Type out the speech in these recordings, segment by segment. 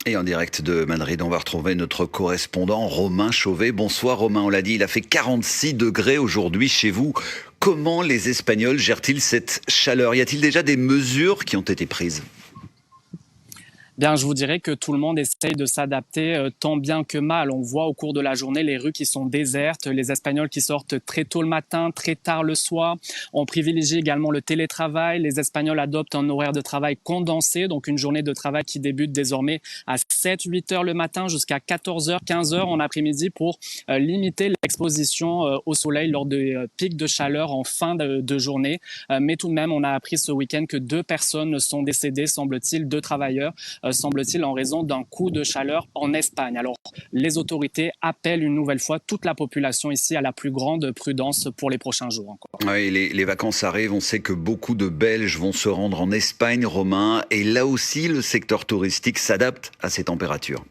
Et en direct de Madrid, on va retrouver notre correspondant Romain Chauvet. Bonsoir Romain, on l'a dit, il a fait 46 degrés aujourd'hui chez vous. Comment les Espagnols gèrent-ils cette chaleur? Y a-t-il déjà des mesures qui ont été prises? Bien, je vous dirais que tout le monde essaye de s'adapter tant bien que mal. On voit au cours de la journée les rues qui sont désertes, les Espagnols qui sortent très tôt le matin, très tard le soir. On privilégie également le télétravail. Les Espagnols adoptent un horaire de travail condensé, donc une journée de travail qui débute désormais à 7-8 heures le matin jusqu'à 14 heures, 15 heures en après-midi pour limiter l'exposition au soleil lors des pics de chaleur en fin de journée. Mais tout de même, on a appris ce week-end que 2 personnes sont décédées, semble-t-il, 2 travailleurs semble-t-il, en raison d'un coup de chaleur en Espagne. Alors, les autorités appellent une nouvelle fois toute la population ici à la plus grande prudence pour les prochains jours encore. Oui, les vacances arrivent, on sait que beaucoup de Belges vont se rendre en Espagne, Romain, et là aussi, le secteur touristique s'adapte à ces températures.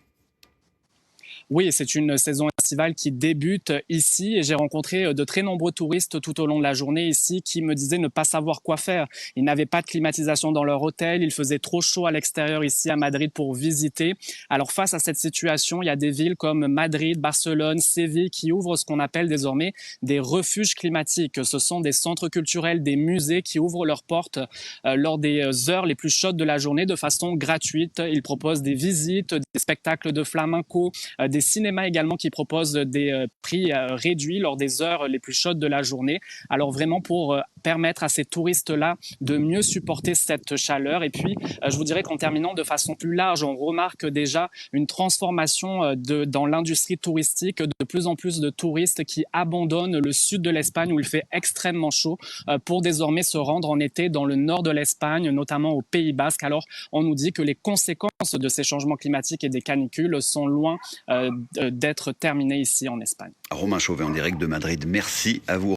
Oui, c'est une saison estivale qui débute ici et j'ai rencontré de très nombreux touristes tout au long de la journée ici qui me disaient ne pas savoir quoi faire. Ils n'avaient pas de climatisation dans leur hôtel, il faisait trop chaud à l'extérieur ici à Madrid pour visiter. Alors face à cette situation, il y a des villes comme Madrid, Barcelone, Séville qui ouvrent ce qu'on appelle désormais des refuges climatiques. Ce sont des centres culturels, des musées qui ouvrent leurs portes lors des heures les plus chaudes de la journée de façon gratuite. Ils proposent des visites, des spectacles de flamenco, des cinémas également qui proposent des prix réduits lors des heures les plus chaudes de la journée. Alors vraiment pour permettre à ces touristes-là de mieux supporter cette chaleur. Et puis, je vous dirais qu'en terminant de façon plus large, on remarque déjà une transformation dans l'industrie touristique, de plus en plus de touristes qui abandonnent le sud de l'Espagne où il fait extrêmement chaud pour désormais se rendre en été dans le nord de l'Espagne, notamment au Pays Basque. Alors, on nous dit que les conséquences de ces changements climatiques et des canicules sont loin d'être terminées ici en Espagne. Romain Chauvet en direct de Madrid, merci à vous.